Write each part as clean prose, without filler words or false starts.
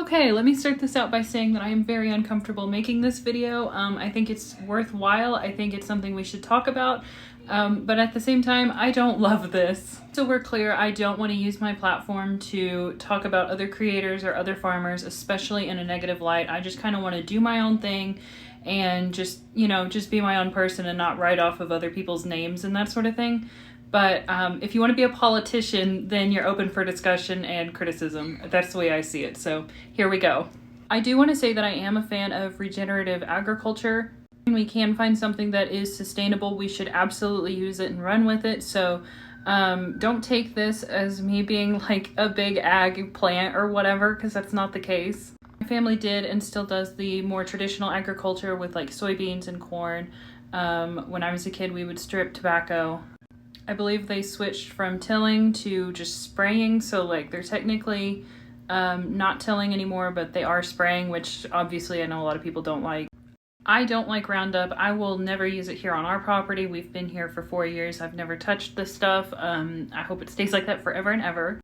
Okay, let me start this out by saying that I am very uncomfortable making this video. I think it's worthwhile. I think it's something we should talk about. But at the same time, I don't love this. So we're clear, I don't want to use my platform to talk about other creators or other farmers, especially in a negative light. I just kind of want to do my own thing and just be my own person and not write off of other people's names and that sort of thing. But if you want to be a politician, then you're open for discussion and criticism. That's the way I see it. So here we go. I do want to say that I am a fan of regenerative agriculture. When we can find something that is sustainable, we should absolutely use it and run with it. So don't take this as me being like a big ag plant or whatever, because that's not the case. My family did and still does the more traditional agriculture with like soybeans and corn. When I was a kid, we would strip tobacco. I believe they switched from tilling to just spraying, so like they're technically not tilling anymore, but they are spraying, which obviously I know a lot of people don't like. I don't like Roundup. I will never use it here on our property. We've been here for 4 years. I've never touched this stuff. I hope it stays like that forever and ever.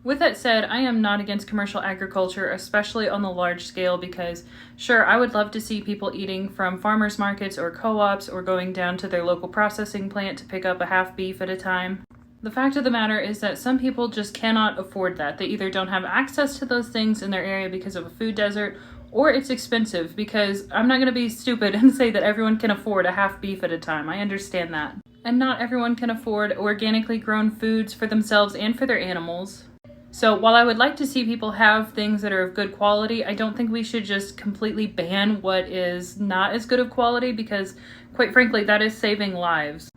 With that said, I am not against commercial agriculture, especially on the large scale, because sure, I would love to see people eating from farmers markets or co-ops or going down to their local processing plant to pick up a half beef at a time. The fact of the matter is that some people just cannot afford that. They either don't have access to those things in their area because of a food desert, or it's expensive, because I'm not going to be stupid and say that everyone can afford a half beef at a time. I understand that. And not everyone can afford organically grown foods for themselves and for their animals. So while I would like to see people have things that are of good quality, I don't think we should just completely ban what is not as good of quality, because quite frankly, that is saving lives.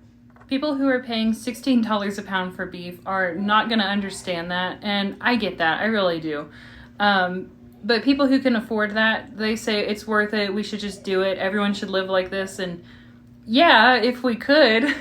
People who are paying $16 a pound for beef are not going to understand that, and I get that, I really do. But people who can afford that, they say it's worth it, we should just do it, everyone should live like this, and yeah, if we could.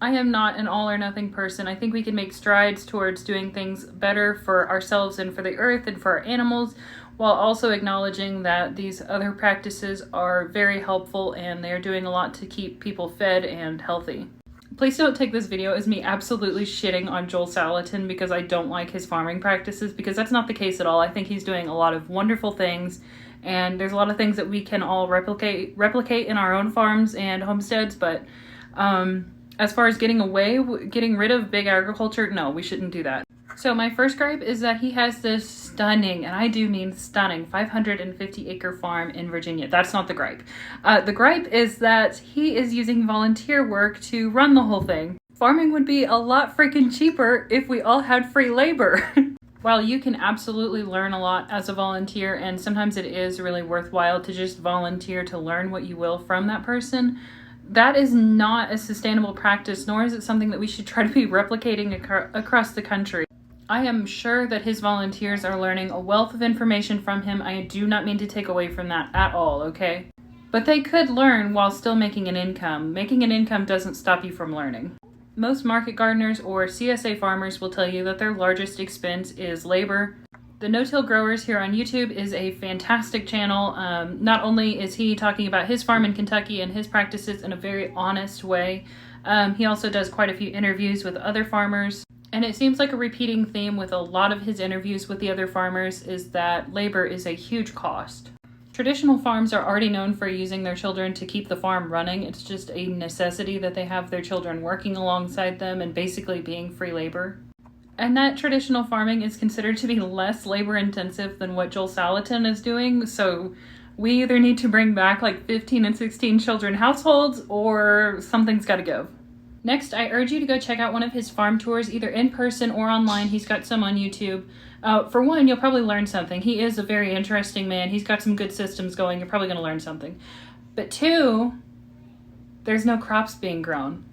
I am not an all or nothing person. I think we can make strides towards doing things better for ourselves and for the earth and for our animals, while also acknowledging that these other practices are very helpful and they're doing a lot to keep people fed and healthy. Please don't take this video as me absolutely shitting on Joel Salatin because I don't like his farming practices, because that's not the case at all. I think he's doing a lot of wonderful things, and there's a lot of things that we can all replicate in our own farms and homesteads, but as far as getting rid of big agriculture, no, we shouldn't do that. So my first gripe is that he has this stunning, and I do mean stunning, 550 acre farm in Virginia. That's not the gripe. The gripe is that he is using volunteer work to run the whole thing. Farming would be a lot freaking cheaper if we all had free labor. While you can absolutely learn a lot as a volunteer, and sometimes it is really worthwhile to just volunteer to learn what you will from that person, that is not a sustainable practice, nor is it something that we should try to be replicating across the country. I am sure that his volunteers are learning a wealth of information from him. I do not mean to take away from that at all, okay? But they could learn while still making an income. Making an income doesn't stop you from learning. Most market gardeners or CSA farmers will tell you that their largest expense is labor. The No-Till Growers here on YouTube is a fantastic channel. Not only is he talking about his farm in Kentucky and his practices in a very honest way, he also does quite a few interviews with other farmers. And it seems like a repeating theme with a lot of his interviews with the other farmers is that labor is a huge cost. Traditional farms are already known for using their children to keep the farm running. It's just a necessity that they have their children working alongside them and basically being free labor. And that traditional farming is considered to be less labor intensive than what Joel Salatin is doing. So we either need to bring back like 15 and 16 children households, or something's got to give. Next, I urge you to go check out one of his farm tours, either in person or online. He's got some on YouTube. For one, you'll probably learn something. He is a very interesting man. He's got some good systems going. You're probably going to learn something. But two, there's no crops being grown.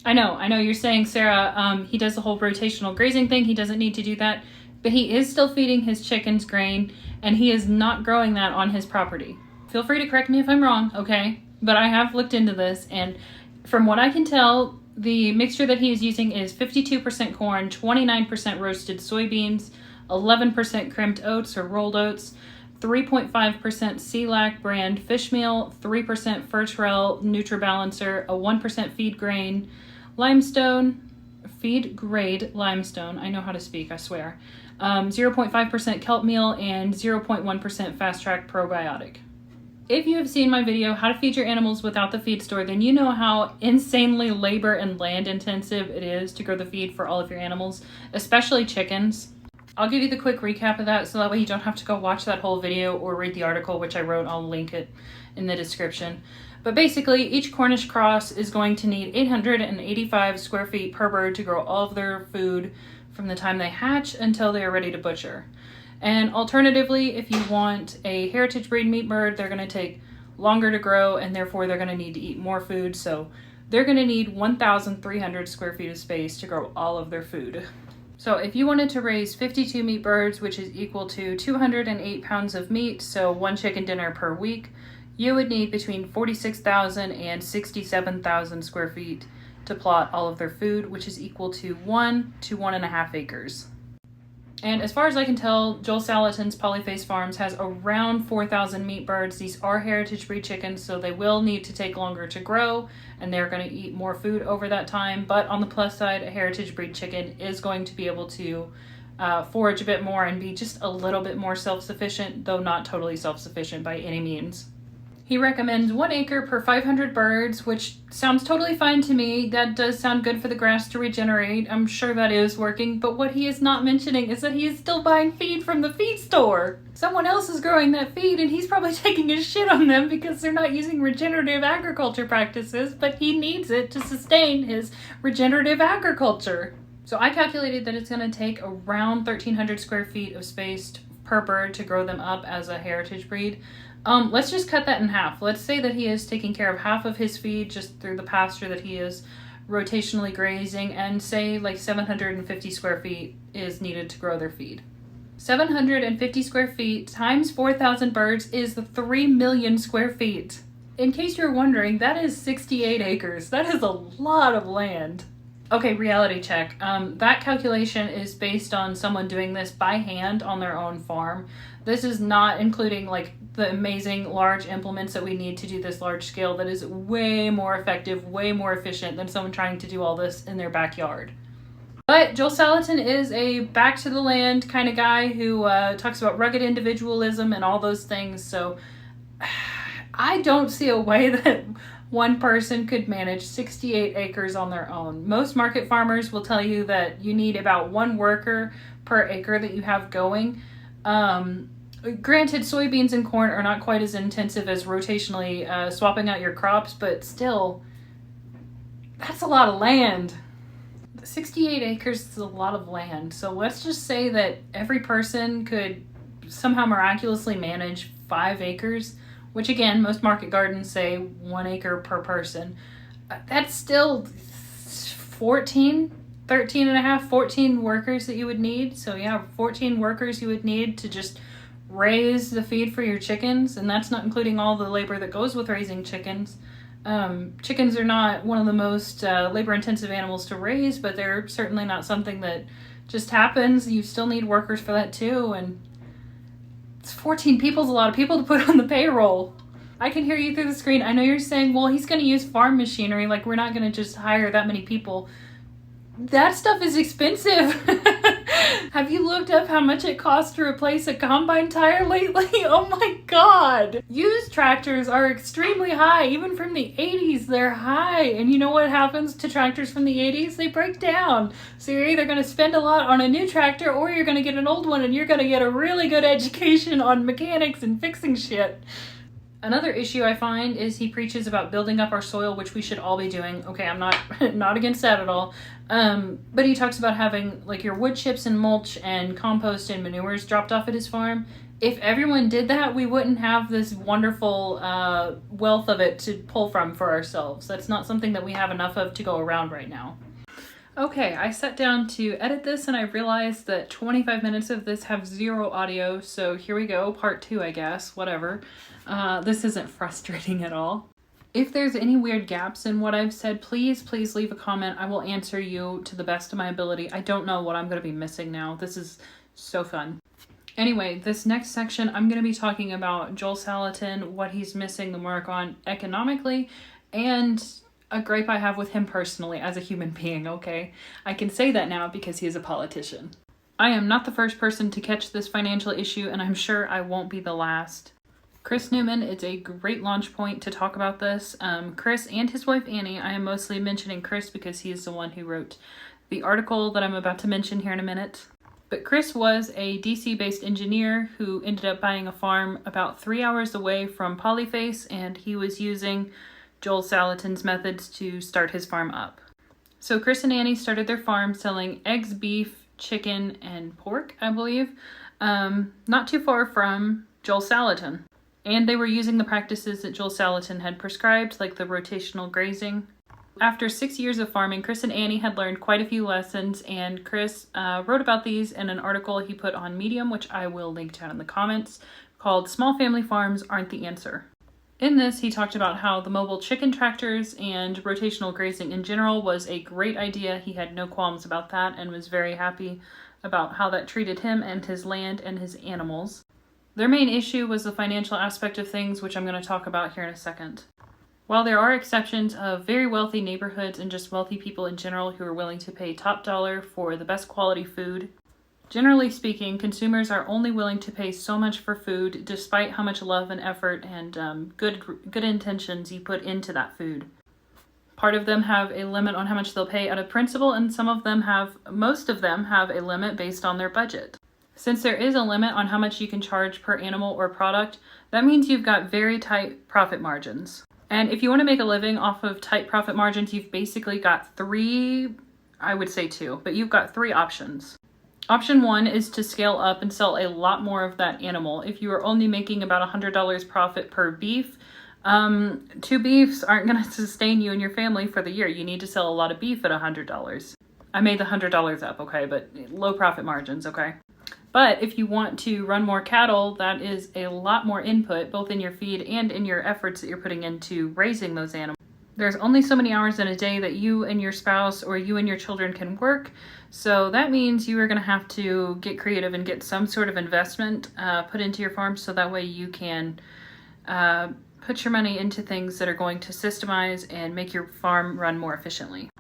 I know you're saying, Sarah, he does the whole rotational grazing thing. He doesn't need to do that. But he is still feeding his chickens grain, and he is not growing that on his property. Feel free to correct me if I'm wrong, okay? But I have looked into this, and from what I can tell, the mixture that he is using is 52% corn, 29% roasted soybeans, 11% crimped oats or rolled oats, 3.5% CELAC brand fish meal, 3% Fertrell NutriBalancer, a 1% feed grain, limestone, feed grade limestone. I know how to speak, I swear. 0.5% kelp meal and 0.1% fast track probiotic. If you have seen my video, how to feed your animals without the feed store, then you know how insanely labor and land intensive it is to grow the feed for all of your animals, especially chickens. I'll give you the quick recap of that so that way you don't have to go watch that whole video or read the article, which I wrote. I'll link it in the description. But basically, each Cornish cross is going to need 885 square feet per bird to grow all of their food from the time they hatch until they are ready to butcher. And alternatively, if you want a heritage breed meat bird, they're going to take longer to grow and therefore they're going to need to eat more food. So they're going to need 1,300 square feet of space to grow all of their food. So if you wanted to raise 52 meat birds, which is equal to 208 pounds of meat, so 1 chicken dinner per week, you would need between 46,000 and 67,000 square feet to plot all of their food, which is equal to 1 to 1.5 acres. And as far as I can tell, Joel Salatin's Polyface Farms has around 4,000 meat birds. These are heritage breed chickens, so they will need to take longer to grow, and they're going to eat more food over that time. But on the plus side, a heritage breed chicken is going to be able to forage a bit more and be just a little bit more self-sufficient, though not totally self-sufficient by any means. He recommends 1 acre per 500 birds, which sounds totally fine to me. That does sound good for the grass to regenerate. I'm sure that is working, but what he is not mentioning is that he is still buying feed from the feed store. Someone else is growing that feed and he's probably taking a shit on them because they're not using regenerative agriculture practices, but he needs it to sustain his regenerative agriculture. So I calculated that it's going to take around 1,300 square feet of space per bird to grow them up as a heritage breed. Let's just cut that in half. Let's say that he is taking care of half of his feed just through the pasture that he is rotationally grazing, and say like 750 square feet is needed to grow their feed. 750 square feet times 4,000 birds is 3 million square feet. In case you're wondering, that is 68 acres. That is a lot of land. Okay, reality check. That calculation is based on someone doing this by hand on their own farm. This is not including like the amazing large implements that we need to do this large scale. That is way more effective, way more efficient than someone trying to do all this in their backyard. But Joel Salatin is a back to the land kind of guy who talks about rugged individualism and all those things. So I don't see a way that one person could manage 68 acres on their own. Most market farmers will tell you that you need about 1 worker per acre that you have going. Granted, soybeans and corn are not quite as intensive as rotationally swapping out your crops, but still, that's a lot of land. 68 acres is a lot of land. So let's just say that every person could somehow miraculously manage 5 acres, which again, most market gardens say 1 acre per person. That's still 13 and a half, 14 workers that you would need. So yeah, 14 workers you would need to just raise the feed for your chickens, and that's not including all the labor that goes with raising chickens. Chickens are not one of the most labor-intensive animals to raise, but they're certainly not something that just happens. You still need workers for that too, and it's 14 people is a lot of people to put on the payroll. I can hear you through the screen. I know you're saying, well, he's going to use farm machinery, like we're not going to just hire that many people. That stuff is expensive. Have you looked up how much it costs to replace a combine tire lately? Oh my god! Used tractors are extremely high. Even from the 80s, they're high. And you know what happens to tractors from the 80s? They break down. So you're either going to spend a lot on a new tractor or you're going to get an old one and you're going to get a really good education on mechanics and fixing shit. Another issue I find is he preaches about building up our soil, which we should all be doing. Okay, I'm not against that at all. But he talks about having like your wood chips and mulch and compost and manures dropped off at his farm. If everyone did that, we wouldn't have this wonderful wealth of it to pull from for ourselves. That's not something that we have enough of to go around right now. Okay, I sat down to edit this and I realized that 25 minutes of this have 0 audio, so here we go, part 2 I guess, whatever. This isn't frustrating at all. If there's any weird gaps in what I've said, please leave a comment. I will answer you to the best of my ability. I don't know what I'm going to be missing now. This is so fun. Anyway, this next section, I'm going to be talking about Joel Salatin, what he's missing the mark on economically, and a gripe I have with him personally as a human being, okay? I can say that now because he is a politician. I am not the first person to catch this financial issue, and I'm sure I won't be the last. Chris Newman is a great launch point to talk about this. Chris and his wife Annie, I am mostly mentioning Chris because he is the one who wrote the article that I'm about to mention here in a minute. But Chris was a DC-based engineer who ended up buying a farm about 3 hours away from Polyface, and he was using Joel Salatin's methods to start his farm up. So Chris and Annie started their farm selling eggs, beef, chicken, and pork, I believe, not too far from Joel Salatin. And they were using the practices that Joel Salatin had prescribed, like the rotational grazing. After 6 years of farming, Chris and Annie had learned quite a few lessons, and Chris wrote about these in an article he put on Medium, which I will link down in the comments, called "Small Family Farms Aren't the Answer." In this, he talked about how the mobile chicken tractors and rotational grazing in general was a great idea. He had no qualms about that and was very happy about how that treated him and his land and his animals. Their main issue was the financial aspect of things, which I'm going to talk about here in a second. While there are exceptions of very wealthy neighborhoods and just wealthy people in general who are willing to pay top dollar for the best quality food, generally speaking, consumers are only willing to pay so much for food despite how much love and effort and good intentions you put into that food. Part of them have a limit on how much they'll pay out of principle, and most of them have a limit based on their budget. Since there is a limit on how much you can charge per animal or product, that means you've got very tight profit margins. And if you want to make a living off of tight profit margins, you've basically got I would say two, but you've got three options. Option one is to scale up and sell a lot more of that animal. If you are only making about $100 profit per beef, 2 beefs aren't going to sustain you and your family for the year. You need to sell a lot of beef at $100. I made the $100 up, okay, but low profit margins, okay? But if you want to run more cattle, that is a lot more input, both in your feed and in your efforts that you're putting into raising those animals. There's only so many hours in a day that you and your spouse or you and your children can work. So that means you are going to have to get creative and get some sort of investment put into your farm so that way you can put your money into things that are going to systemize and make your farm run more efficiently.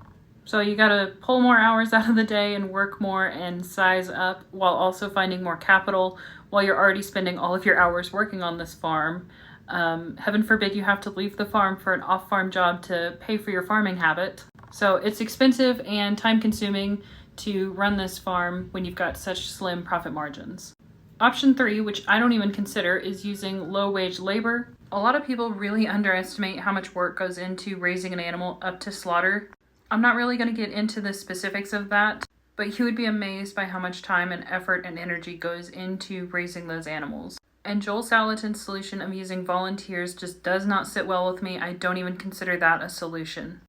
So you got to pull more hours out of the day and work more and size up while also finding more capital while you're already spending all of your hours working on this farm. Heaven forbid you have to leave the farm for an off-farm job to pay for your farming habit. So it's expensive and time-consuming to run this farm when you've got such slim profit margins. Option 3, which I don't even consider, is using low-wage labor. A lot of people really underestimate how much work goes into raising an animal up to slaughter. I'm not really going to get into the specifics of that, but you would be amazed by how much time and effort and energy goes into raising those animals. And Joel Salatin's solution of using volunteers just does not sit well with me. I don't even consider that a solution.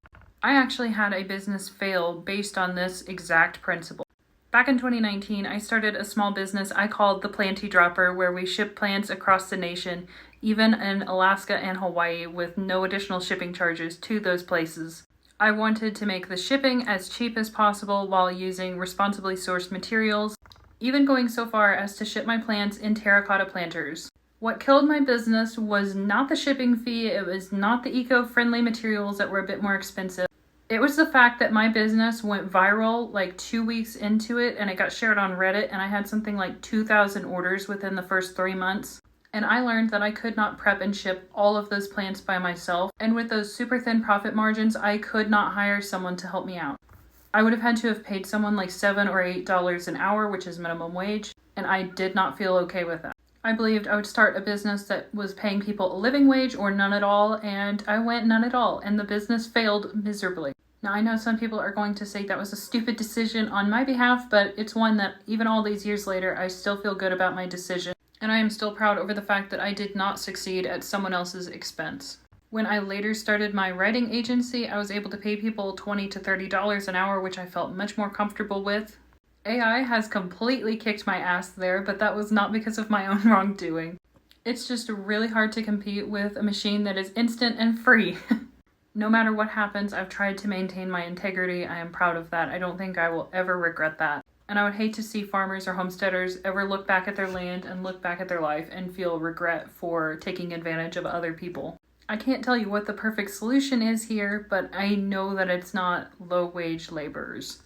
I actually had a business fail based on this exact principle. Back in 2019, I started a small business I called the Planty Dropper, where we ship plants across the nation, even in Alaska and Hawaii, with no additional shipping charges to those places. I wanted to make the shipping as cheap as possible while using responsibly sourced materials, even going so far as to ship my plants in terracotta planters. What killed my business was not the shipping fee, it was not the eco-friendly materials that were a bit more expensive. It was the fact that my business went viral like 2 weeks into it, and it got shared on Reddit, and I had something like 2,000 orders within the first 3 months. And I learned that I could not prep and ship all of those plants by myself, and with those super thin profit margins, I could not hire someone to help me out. I would have had to have paid someone like $7 or $8 an hour, which is minimum wage, and I did not feel okay with that. I believed I would start a business that was paying people a living wage or none at all, and I went none at all, and the business failed miserably. Now, I know some people are going to say that was a stupid decision on my behalf, but it's one that even all these years later, I still feel good about my decision, and I am still proud over the fact that I did not succeed at someone else's expense. When I later started my writing agency, I was able to pay people $20 to $30 an hour, which I felt much more comfortable with. AI has completely kicked my ass there, but that was not because of my own wrongdoing. It's just really hard to compete with a machine that is instant and free. No matter what happens, I've tried to maintain my integrity. I am proud of that. I don't think I will ever regret that. And I would hate to see farmers or homesteaders ever look back at their land and look back at their life and feel regret for taking advantage of other people. I can't tell you what the perfect solution is here, but I know that it's not low-wage laborers.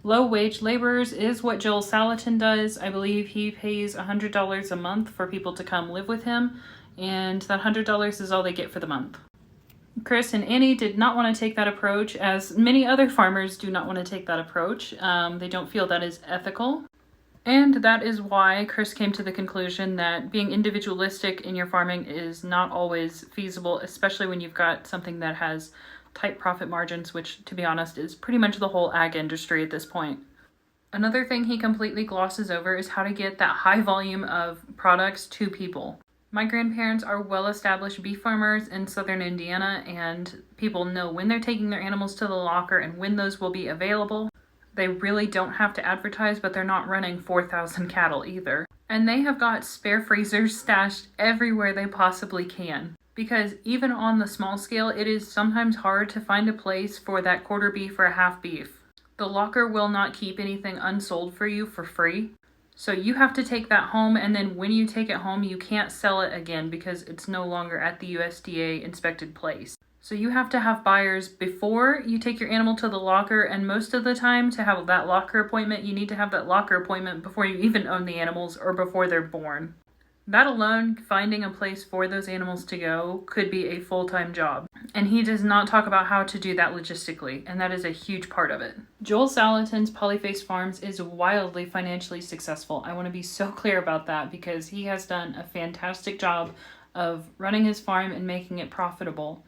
Low-wage laborers is what Joel Salatin does. I believe he pays $100 a month for people to come live with him, and that $100 is all they get for the month. Chris and Annie did not want to take that approach, as many other farmers do not want to take that approach. They don't feel that is ethical. And that is why Chris came to the conclusion that being individualistic in your farming is not always feasible, especially when you've got something that has tight profit margins, which, to be honest, is pretty much the whole ag industry at this point. Another thing he completely glosses over is how to get that high volume of products to people. My grandparents are well-established beef farmers in southern Indiana, and people know when they're taking their animals to the locker and when those will be available. They really don't have to advertise, but they're not running 4,000 cattle either. And they have got spare freezers stashed everywhere they possibly can. Because even on the small scale, it is sometimes hard to find a place for that quarter beef or a half beef. The locker will not keep anything unsold for you for free. So you have to take that home, and then when you take it home, you can't sell it again because it's no longer at the USDA inspected place. So you have to have buyers before you take your animal to the locker, and most of the time to have that locker appointment, you need to have that locker appointment before you even own the animals or before they're born. That alone, finding a place for those animals to go, could be a full-time job. And he does not talk about how to do that logistically, and that is a huge part of it. Joel Salatin's Polyface Farms is wildly financially successful. I want to be so clear about that because he has done a fantastic job of running his farm and making it profitable.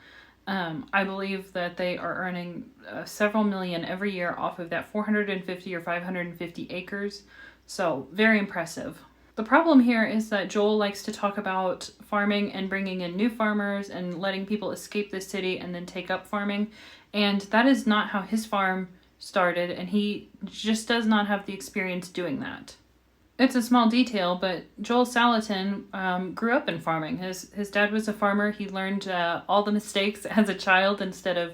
I believe that they are earning several million every year off of that 450 or 550 acres. So very impressive. The problem here is that Joel likes to talk about farming and bringing in new farmers and letting people escape the city and then take up farming. And that is not how his farm started, and he just does not have the experience doing that. It's a small detail, but Joel Salatin grew up in farming. His dad was a farmer. He learned all the mistakes as a child instead of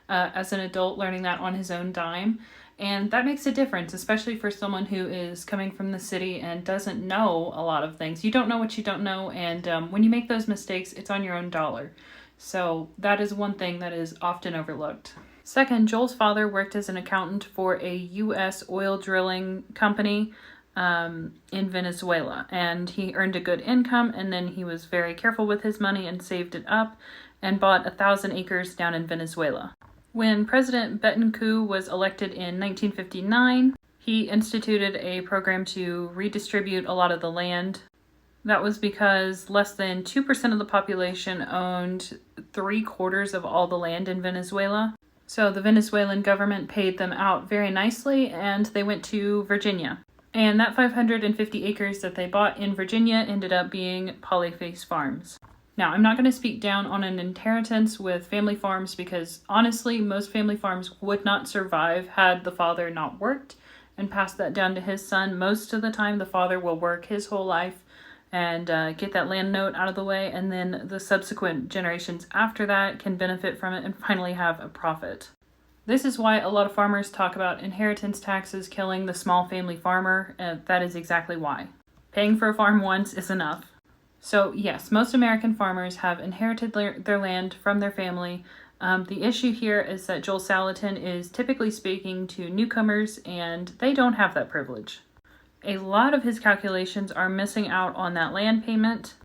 as an adult learning that on his own dime. And that makes a difference, especially for someone who is coming from the city and doesn't know a lot of things. You don't know what you don't know, and when you make those mistakes, it's on your own dollar. So that is one thing that is often overlooked. Second, Joel's father worked as an accountant for a U.S. oil drilling company in Venezuela, and he earned a good income, and then he was very careful with his money and saved it up and bought 1,000 acres down in Venezuela. When President Betancourt was elected in 1959, he instituted a program to redistribute a lot of the land. That was because less than 2% of the population owned 3/4 of all the land in Venezuela. So the Venezuelan government paid them out very nicely, and they went to Virginia. And that 550 acres that they bought in Virginia ended up being Polyface Farms. Now, I'm not going to speak down on an inheritance with family farms because honestly, most family farms would not survive had the father not worked and passed that down to his son. Most of the time, the father will work his whole life and get that land note out of the way, and then the subsequent generations after that can benefit from it and finally have a profit. This is why a lot of farmers talk about inheritance taxes killing the small family farmer. That is exactly why. Paying for a farm once is enough. So yes, most American farmers have inherited their land from their family. The issue here is that Joel Salatin is typically speaking to newcomers, and they don't have that privilege. A lot of his calculations are missing out on that land payment,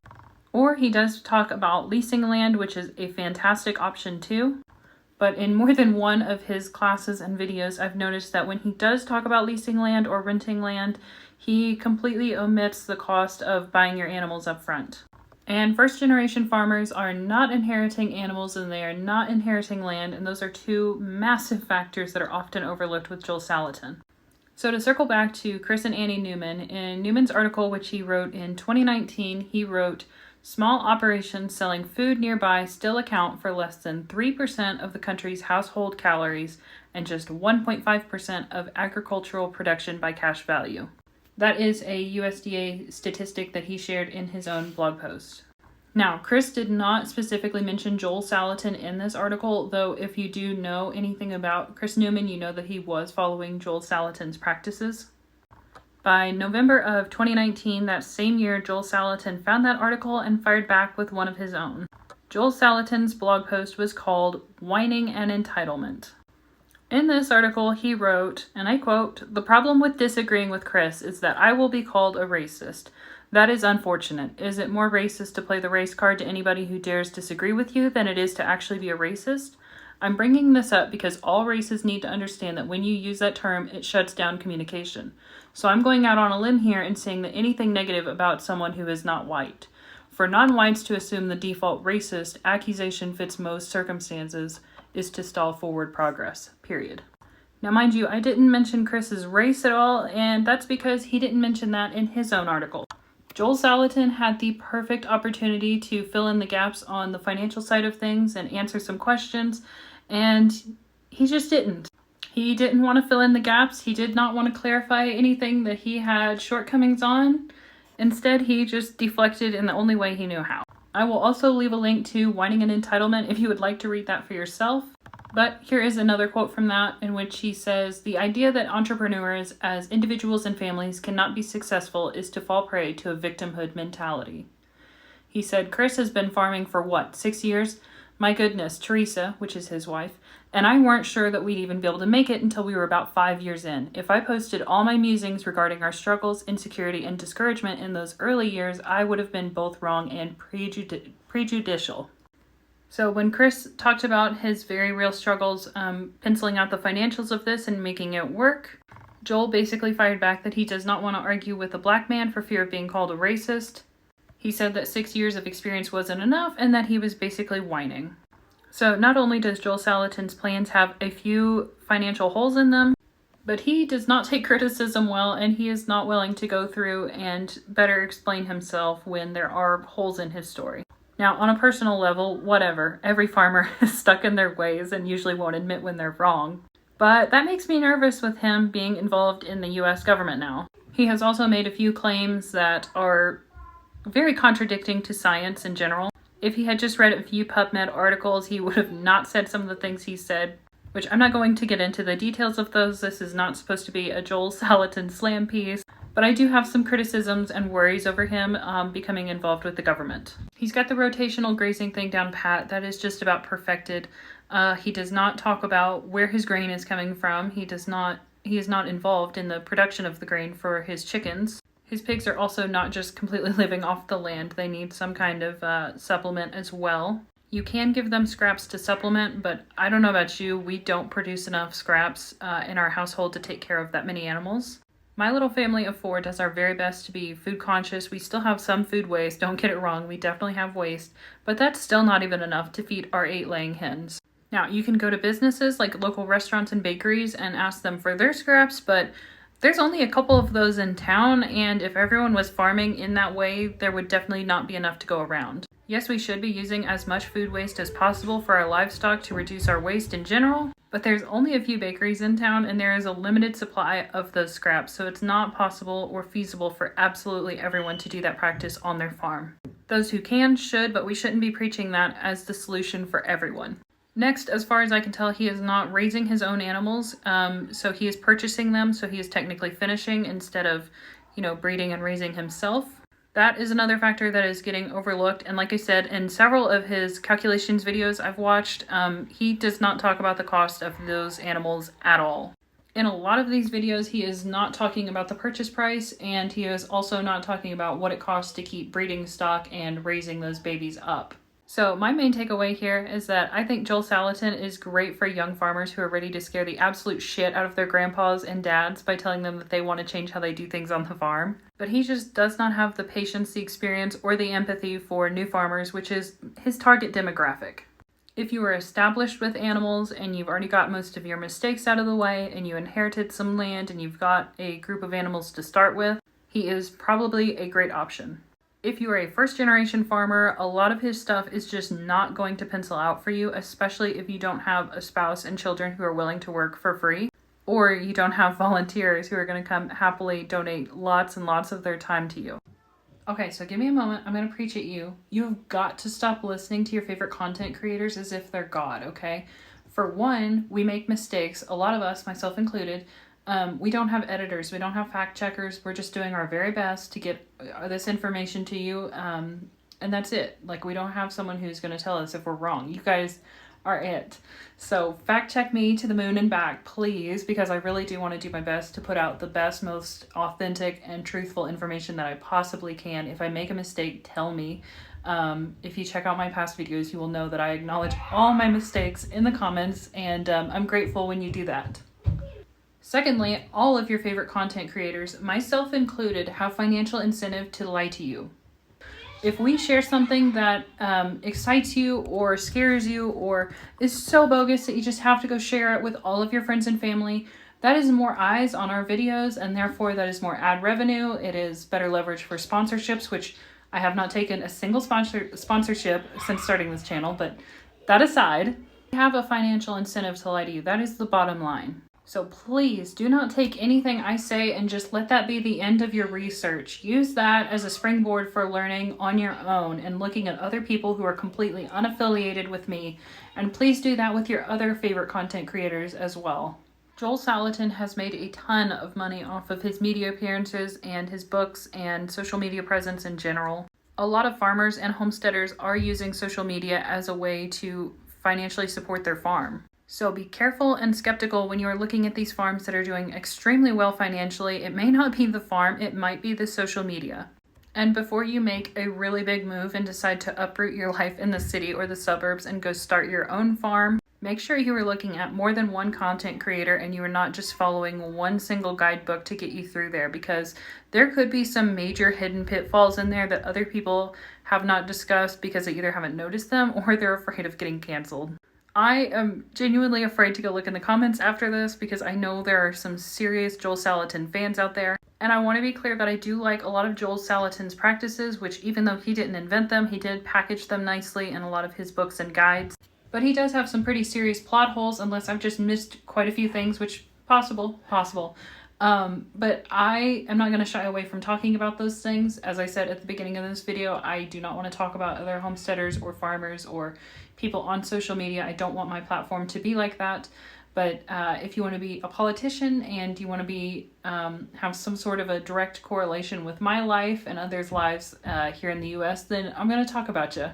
or he does talk about leasing land, which is a fantastic option too. But in more than one of his classes and videos, I've noticed that when he does talk about leasing land or renting land, he completely omits the cost of buying your animals up front. And first-generation farmers are not inheriting animals, and they are not inheriting land, and those are two massive factors that are often overlooked with Joel Salatin. So to circle back to Chris and Annie Newman, in Newman's article, which he wrote in 2019, he wrote, "Small operations selling food nearby still account for less than 3% of the country's household calories and just 1.5% of agricultural production by cash value." That is a USDA statistic that he shared in his own blog post. Now, Chris did not specifically mention Joel Salatin in this article, though if you do know anything about Chris Newman, you know that he was following Joel Salatin's practices. By November of 2019, that same year, Joel Salatin found that article and fired back with one of his own. Joel Salatin's blog post was called Whining and Entitlement. In this article, he wrote, and I quote, "The problem with disagreeing with Chris is that I will be called a racist. That is unfortunate. Is it more racist to play the race card to anybody who dares disagree with you than it is to actually be a racist? I'm bringing this up because all races need to understand that when you use that term, it shuts down communication. So I'm going out on a limb here and saying that anything negative about someone who is not white. For non-whites to assume the default racist accusation fits most circumstances is to stall forward progress, period." Now, mind you, I didn't mention Chris's race at all, and that's because he didn't mention that in his own article. Joel Salatin had the perfect opportunity to fill in the gaps on the financial side of things and answer some questions, and he just didn't. He didn't want to fill in the gaps. He did not want to clarify anything that he had shortcomings on. Instead, he just deflected in the only way he knew how. I will also leave a link to Whining and Entitlement if you would like to read that for yourself. But here is another quote from that in which he says, "The idea that entrepreneurs as individuals and families cannot be successful is to fall prey to a victimhood mentality." He said, "Chris has been farming for what, 6 years? My goodness, Teresa," which is his wife, "and I weren't sure that we'd even be able to make it until we were about 5 years in. If I posted all my musings regarding our struggles, insecurity, and discouragement in those early years, I would have been both wrong and prejudicial." So when Chris talked about his very real struggles penciling out the financials of this and making it work, Joel basically fired back that he does not want to argue with a black man for fear of being called a racist. He said that 6 years of experience wasn't enough and that he was basically whining. So not only does Joel Salatin's plans have a few financial holes in them, but he does not take criticism well, and he is not willing to go through and better explain himself when there are holes in his story. Now, on a personal level, whatever. Every farmer is stuck in their ways and usually won't admit when they're wrong. But that makes me nervous with him being involved in the US government now. He has also made a few claims that are very contradicting to science in general. If he had just read a few PubMed articles, he would have not said some of the things he said, which I'm not going to get into the details of those. This is not supposed to be a Joel Salatin slam piece. But I do have some criticisms and worries over him becoming involved with the government. He's got the rotational grazing thing down pat. That is just about perfected. He does not talk about where his grain is coming from. He is not involved in the production of the grain for his chickens. His pigs are also not just completely living off the land. They need some kind of supplement as well. You can give them scraps to supplement, but I don't know about you. We don't produce enough scraps in our household to take care of that many animals. My little family of 4 does our very best to be food conscious. We still have some food waste, don't get it wrong, we definitely have waste, but that's still not even enough to feed our 8 laying hens. Now, you can go to businesses like local restaurants and bakeries and ask them for their scraps, but there's only a couple of those in town, and if everyone was farming in that way, there would definitely not be enough to go around. Yes, we should be using as much food waste as possible for our livestock to reduce our waste in general, but there's only a few bakeries in town and there is a limited supply of those scraps, so it's not possible or feasible for absolutely everyone to do that practice on their farm. Those who can should, but we shouldn't be preaching that as the solution for everyone. Next, as far as I can tell, he is not raising his own animals, so he is purchasing them, so he is technically finishing instead of, breeding and raising himself. That is another factor that is getting overlooked, and like I said, in several of his calculations videos I've watched, he does not talk about the cost of those animals at all. In a lot of these videos, he is not talking about the purchase price, and he is also not talking about what it costs to keep breeding stock and raising those babies up. So my main takeaway here is that I think Joel Salatin is great for young farmers who are ready to scare the absolute shit out of their grandpas and dads by telling them that they want to change how they do things on the farm. But he just does not have the patience, the experience, or the empathy for new farmers, which is his target demographic. If you are established with animals and you've already got most of your mistakes out of the way and you inherited some land and you've got a group of animals to start with, he is probably a great option. If you are a first-generation farmer, a lot of his stuff is just not going to pencil out for you, especially if you don't have a spouse and children who are willing to work for free, or you don't have volunteers who are going to come happily donate lots and lots of their time to you. Okay, so give me a moment. I'm going to preach at you. You've got to stop listening to your favorite content creators as if they're God, okay? For one, we make mistakes. A lot of us, myself included, we don't have editors. We don't have fact checkers. We're just doing our very best to get this information to you. And And that's it. Like, we don't have someone who's going to tell us if we're wrong. You guys are it. So fact check me to the moon and back, please, because I really do want to do my best to put out the best, most authentic and truthful information that I possibly can. If I make a mistake, tell me. If you check out my past videos, you will know that I acknowledge all my mistakes in the comments, and I'm grateful when you do that. Secondly, all of your favorite content creators, myself included, have financial incentive to lie to you. If we share something that excites you or scares you or is so bogus that you just have to go share it with all of your friends and family, that is more eyes on our videos, and therefore that is more ad revenue. It is better leverage for sponsorships, which I have not taken a single sponsorship since starting this channel, but that aside, we have a financial incentive to lie to you. That is the bottom line. So please do not take anything I say and just let that be the end of your research. Use that as a springboard for learning on your own and looking at other people who are completely unaffiliated with me. And please do that with your other favorite content creators as well. Joel Salatin has made a ton of money off of his media appearances and his books and social media presence in general. A lot of farmers and homesteaders are using social media as a way to financially support their farm. So be careful and skeptical when you are looking at these farms that are doing extremely well financially. It may not be the farm, it might be the social media. And before you make a really big move and decide to uproot your life in the city or the suburbs and go start your own farm, make sure you are looking at more than one content creator and you are not just following one single guidebook to get you through there, because there could be some major hidden pitfalls in there that other people have not discussed because they either haven't noticed them or they're afraid of getting canceled. I am genuinely afraid to go look in the comments after this because I know there are some serious Joel Salatin fans out there. And I want to be clear that I do like a lot of Joel Salatin's practices, which even though he didn't invent them, he did package them nicely in a lot of his books and guides. But he does have some pretty serious plot holes, unless I've just missed quite a few things, which possible. But I am not going to shy away from talking about those things. As I said at the beginning of this video, I do not want to talk about other homesteaders or farmers or people on social media. I don't want my platform to be like that. But if you want to be a politician and you want to be have some sort of a direct correlation with my life and others' lives here in the US, then I'm going to talk about you.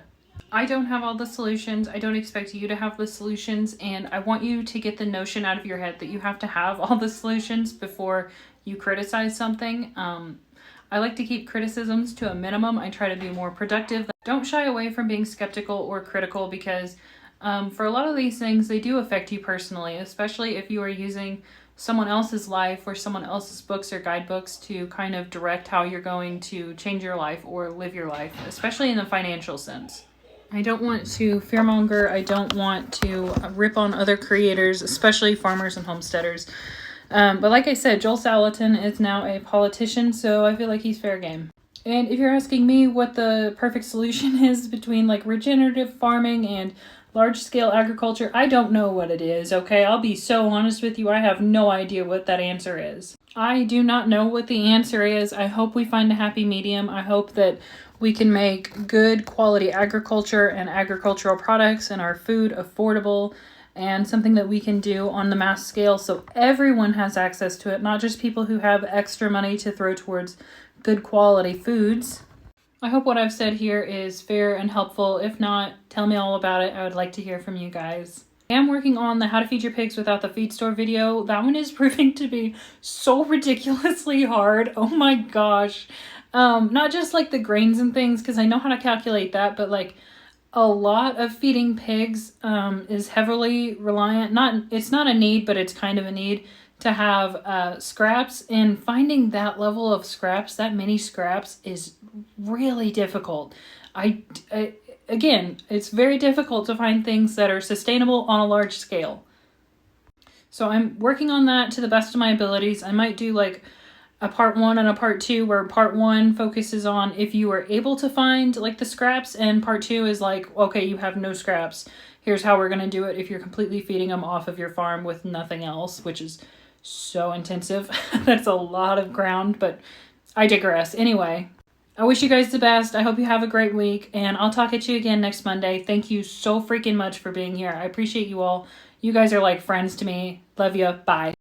I don't have all the solutions. I don't expect you to have the solutions, and I want you to get the notion out of your head that you have to have all the solutions before you criticize something. I like to keep criticisms to a minimum. I try to be more productive. Don't shy away from being skeptical or critical, because for a lot of these things, they do affect you personally, especially if you are using someone else's life or someone else's books or guidebooks to kind of direct how you're going to change your life or live your life, especially in the financial sense. I don't want to fearmonger. I don't want to rip on other creators, especially farmers and homesteaders. But like I said, Joel Salatin is now a politician, so I feel like he's fair game. And if you're asking me what the perfect solution is between like regenerative farming and large-scale agriculture, I don't know what it is, okay? I'll be so honest with you, I have no idea what that answer is. I do not know what the answer is. I hope we find a happy medium. I hope that we can make good quality agriculture and agricultural products and our food affordable and something that we can do on the mass scale so everyone has access to it, not just people who have extra money to throw towards good quality foods. I hope what I've said here is fair and helpful. If not, tell me all about it. I would like to hear from you guys. I am working on the How to Feed Your Pigs Without the Feed Store video. That one is proving to be so ridiculously hard. Oh my gosh. Not just like the grains and things, because I know how to calculate that, but like a lot of feeding pigs is heavily reliant, it's not a need, but it's kind of a need to have scraps, and finding that level of scraps, that many scraps, is really difficult. Again, it's very difficult to find things that are sustainable on a large scale. So I'm working on that to the best of my abilities. I might do like a part 1 and a part 2, where part 1 focuses on if you are able to find like the scraps, and part 2 is like, okay, you have no scraps. Here's how we're going to do it if you're completely feeding them off of your farm with nothing else, which is so intensive. That's a lot of ground, but I digress. Anyway, I wish you guys the best. I hope you have a great week, and I'll talk at you again next Monday. Thank you so freaking much for being here. I appreciate you all. You guys are like friends to me. Love you. Bye.